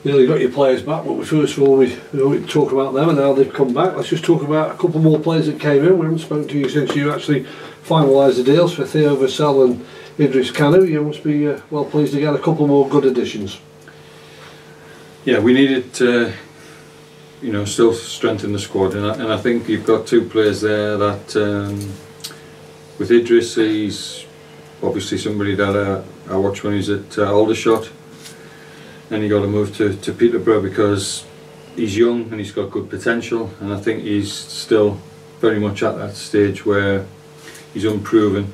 Nearly got your players back, but first of all we talk about them and how they've come back. Let's just talk about a couple more players that came in. We haven't spoken to you since you actually finalised the deals for Theo Vassell and Idris Kanu. You must be well pleased to get a couple more good additions. Yeah, we needed to, still strengthen the squad, and I think you've got two players there that, with Idris, he's obviously somebody that I watched when he was at Aldershot. And he got to move to Peterborough because he's young and he's got good potential, and I think he's still very much at that stage where he's unproven,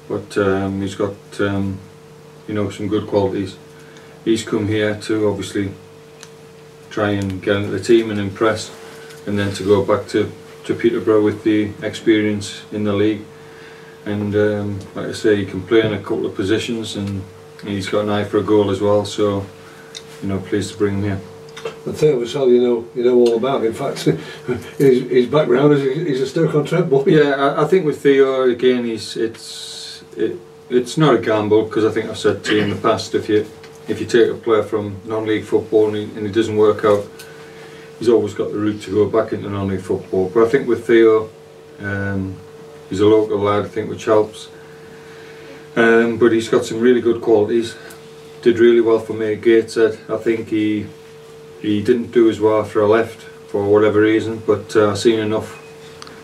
but he's got some good qualities. He's come here to obviously try and get into the team and impress, and then to go back to Peterborough with the experience in the league. And like I say, he can play in a couple of positions, and he's got an eye for a goal as well. So pleased to bring him here. And Theo Vassell, you know all about. In fact, his background is he's a Stoke-on-Trent boy. Yeah, I think with Theo again, it's not a gamble, because I think I've said to you in the past, if you take a player from non-league football and he doesn't work out, he's always got the route to go back into non-league football. But I think with Theo, he's a local lad, I think, which helps. But he's got some really good qualities. Did really well for me at Gateshead. I think he didn't do as well after I left for whatever reason, but I've seen enough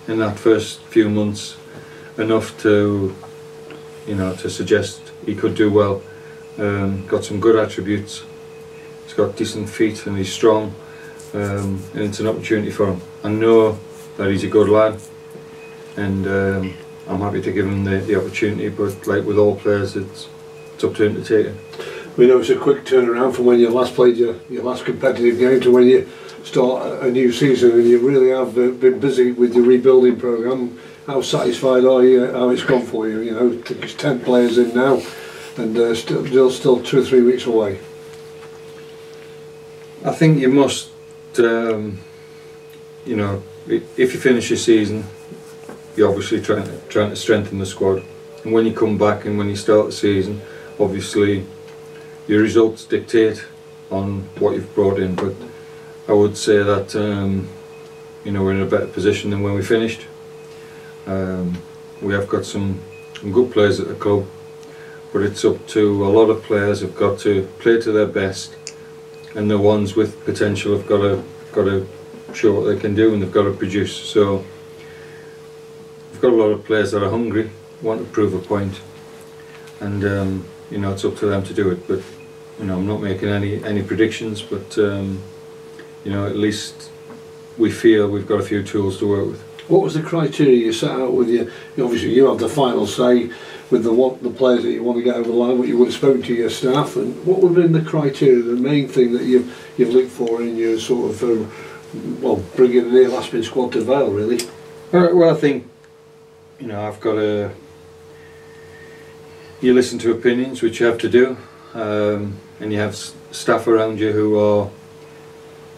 in that first few months, enough to to suggest he could do well. Got some good attributes. He's got decent feet and he's strong, and it's an opportunity for him. I know that he's a good lad, and I'm happy to give him the opportunity, but like with all players, it's up to him to take it. We know it's a quick turnaround from when you last played your last competitive game to when you start a new season, and you really have been busy with your rebuilding programme. How satisfied are you how it's gone for you? I think it's 10 players in now, and still 2 or 3 weeks away. I think you must, if you finish your season, you're obviously trying to strengthen the squad, and when you come back and when you start the season, obviously your results dictate on what you've brought in. But I would say that we're in a better position than when we finished. We have got some good players at the club, but it's up to a lot of players have got to play to their best, and the ones with potential have got to show what they can do, and they've got to produce. So we've got a lot of players that are hungry, want to prove a point, and it's up to them to do it. But I'm not making any predictions, but at least we feel we've got a few tools to work with. What was the criteria you set out with you? Obviously you have the final say with the players that you want to get over the line, but you would have spoken to your staff, and what would have been the criteria, the main thing that you've looked for in your sort of bringing the Aspin squad to Vale, really? Well, I think I've got to. You listen to opinions, which you have to do, and you have staff around you who are,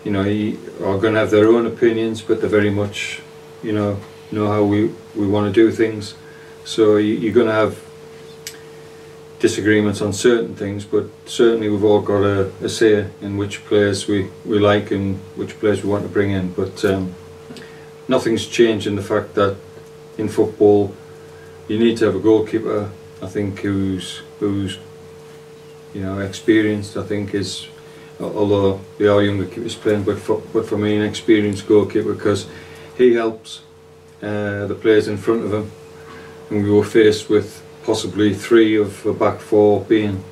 are going to have their own opinions, but they're very much, know how we want to do things. So you're going to have disagreements on certain things, but certainly we've all got a say in which players we like and which players we want to bring in. But nothing's changed in the fact that in football you need to have a goalkeeper, I think, who's experienced. I think is, although they are younger keepers playing, but for me, an experienced goalkeeper, because he helps the players in front of him. And we were faced with possibly 3 of a back 4 being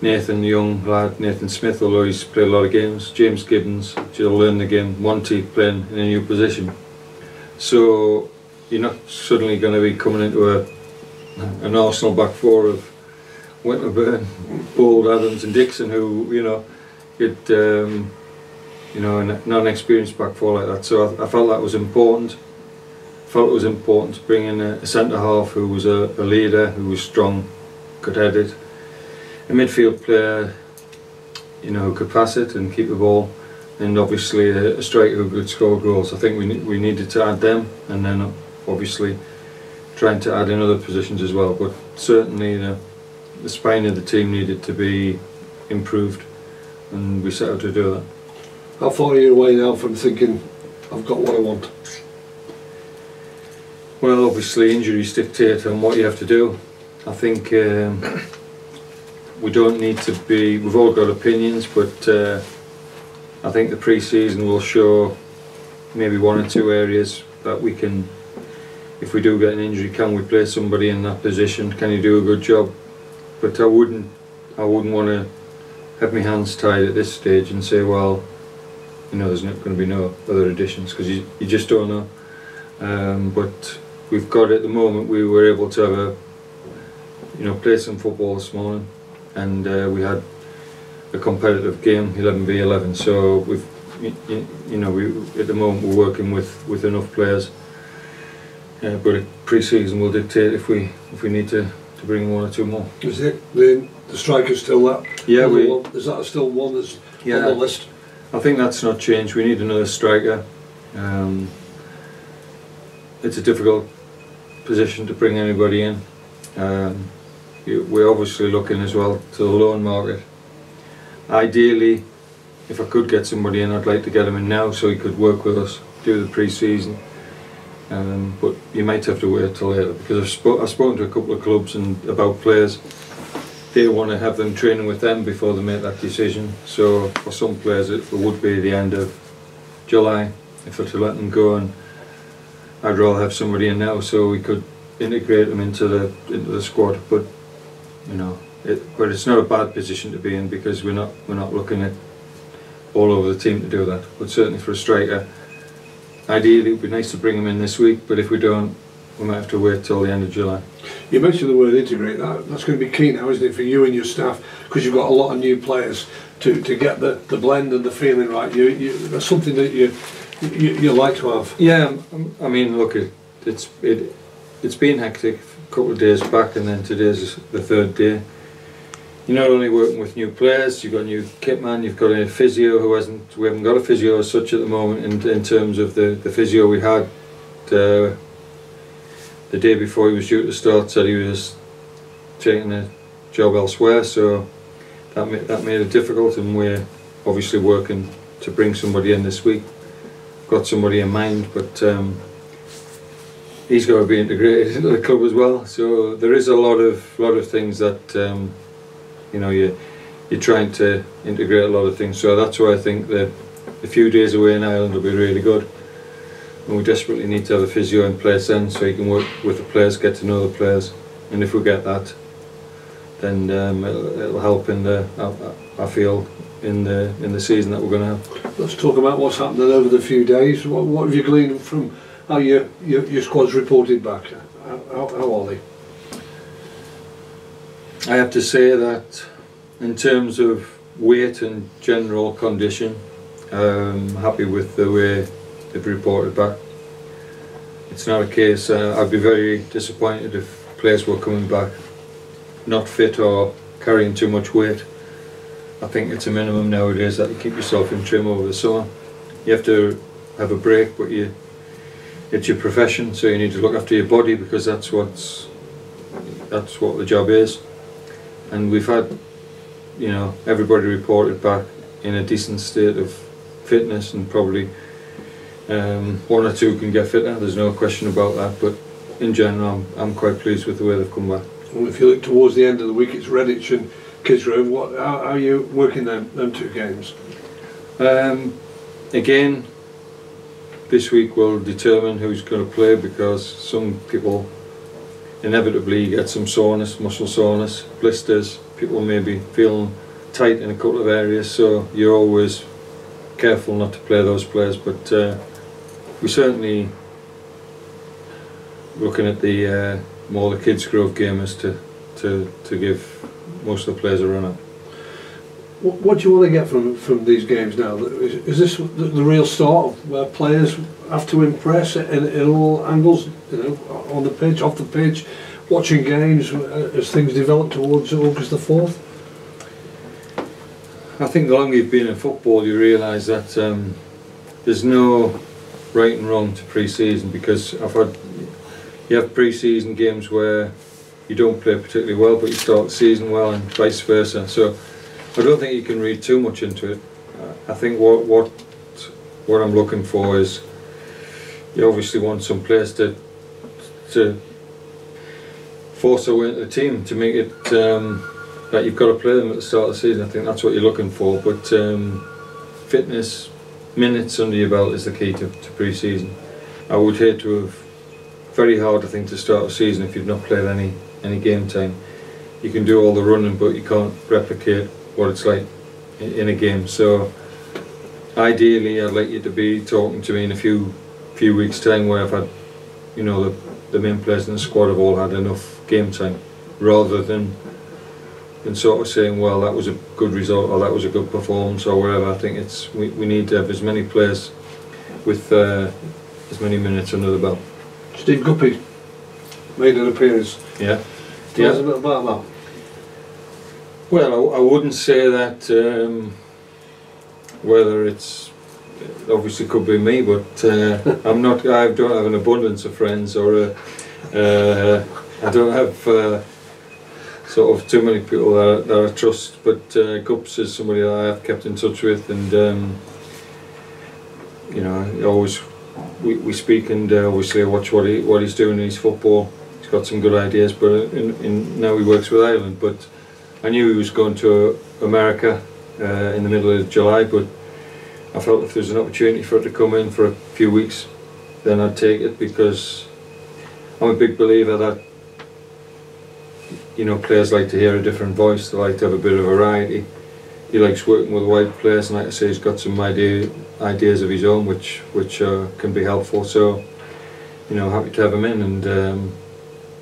Nathan, the young lad, Nathan Smith, although he's played a lot of games, James Gibbons, who'll learn the game, Monty playing in a new position. So you're not suddenly going to be coming into an Arsenal back 4 of Winterburn, Bold, Adams and Dixon, who get not an experienced back 4 like that. So I felt that was important. Felt it was important to bring in a centre half who was a leader, who was strong, could head it, a midfield player, who could pass it and keep the ball, and obviously a striker who could score goals. I think we needed to add them, and then obviously trying to add in other positions as well. But certainly the spine of the team needed to be improved, and we set out to do that. How far are you away now from thinking, I've got what I want? Well, obviously injuries dictate on what you have to do. I think we don't need to be, we've all got opinions, but I think the pre-season will show maybe one or two areas that we can, if we do get an injury, can we play somebody in that position, can he do a good job? But I wouldn't want to have my hands tied at this stage and say, well, you know, there's not going to be no other additions, because you just don't know. But we've got, at the moment, we were able to have play some football this morning, and we had a competitive game, 11v11. So we've, at the moment we're working with enough players. But pre-season will dictate if we need to bring one or two more. Is it the striker still that? Yeah, is that still one that's on the list? I think that's not changed. We need another striker. It's a difficult position to bring anybody in. We're obviously looking as well to the loan market. Ideally, if I could get somebody in, I'd like to get him in now so he could work with us, do the pre-season. But you might have to wait till later, because I've spoken to a couple of clubs about players. They want to have them training with them before they make that decision. So for some players it would be the end of July if they're to let them go, and I'd rather have somebody in now so we could integrate them into the squad. But but it's not a bad position to be in, because we're not looking at all over the team to do that. But certainly for a striker, ideally it would be nice to bring him in this week, but if we don't, we might have to wait till the end of July. You mentioned the word integrate. That's going to be key now, isn't it, for you and your staff, because you've got a lot of new players to get the blend and the feeling right. That's something that you like to have. Yeah, I mean, look, it's been hectic a couple of days back, and then today's the third day. You're not only working with new players, you've got a new kit man, you've got a physio we haven't got a physio as such at the moment in terms of the physio we had. The day before he was due to start said he was taking a job elsewhere, so that made it difficult, and we're obviously working to bring somebody in this week. Got somebody in mind, but he's got to be integrated into the club as well. So there is a lot of things that you're trying to integrate a lot of things. So that's why I think that a few days away in Ireland will be really good. And we desperately need to have a physio in place then, so you can work with the players, get to know the players, and if we get that, then it'll help in I feel in the season that we're going to have. Let's talk about what's happening over the few days. What have you gleaned from how your squad's reported back? How are they? I have to say that in terms of weight and general condition, I'm happy with the way they've reported back. It's not a case, I'd be very disappointed if players were coming back not fit or carrying too much weight. I think it's a minimum nowadays that you keep yourself in trim over the summer. You have to have a break, but it's your profession, so you need to look after your body, because that's what the job is. And we've had, everybody reported back in a decent state of fitness, and probably one or two can get fitter, there's no question about that, but in general I'm quite pleased with the way they've come back. Well, if you look towards the end of the week, it's Redditch and Kidsgrove. How are you working them two games? Again, this week will determine who's going to play, because some people inevitably get some soreness, muscle soreness, blisters, people may be feeling tight in a couple of areas, so you're always careful not to play those players. But we certainly looking at the more the Kidsgrove game is to give most of the players a run up. What do you want to get from these games now? Is this the real start where players have to impress in all angles, on the pitch, off the pitch, watching games as things develop towards August the 4th? I think the longer you've been in football, you realise that there's no right and wrong to pre-season, because you have pre-season games where you don't play particularly well, but you start the season well, and vice versa. So I don't think you can read too much into it. I think what I'm looking for is, you obviously want some players to force their way into the team, to make it that you've got to play them at the start of the season. I think that's what you're looking for. But fitness, minutes under your belt is the key to pre-season. I would hate to have, very hard I think to start a season if you've not played any game time. You can do all the running, but you can't replicate what it's like in a game. So ideally I'd like you to be talking to me in a few weeks time where I've had, you know, the main players in the squad have all had enough game time, rather than sort of saying, well, that was a good result or that was a good performance or whatever. I think we need to have as many players with as many minutes under the belt. Steve Guppy made an appearance. Yeah. Tell us a bit about that. Well, I wouldn't say that whether it's, obviously could be me, but I don't have an abundance of friends, or I don't have sort of too many people that I trust. But Gups is somebody that I have kept in touch with, and you know, we speak, and obviously I watch what he's doing in his football. He's got some good ideas, but now he works with Ireland. But I knew he was going to America in the middle of July, but I felt if there's an opportunity for it to come in for a few weeks, then I'd take it, because I'm a big believer that, you know, players like to hear a different voice. They like to have a bit of variety. He likes working with wide players, and like I say, he's got some ideas of his own which can be helpful. So, you know, happy to have him in, and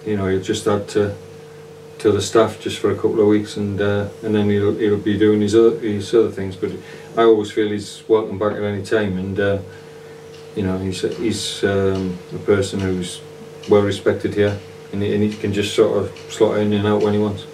you know, he'll just add to the staff just for a couple of weeks, and then he'll be doing his other things. But I always feel he's welcome back at any time, and you know, he's a person who's well respected here, and he can just sort of slot in and out when he wants.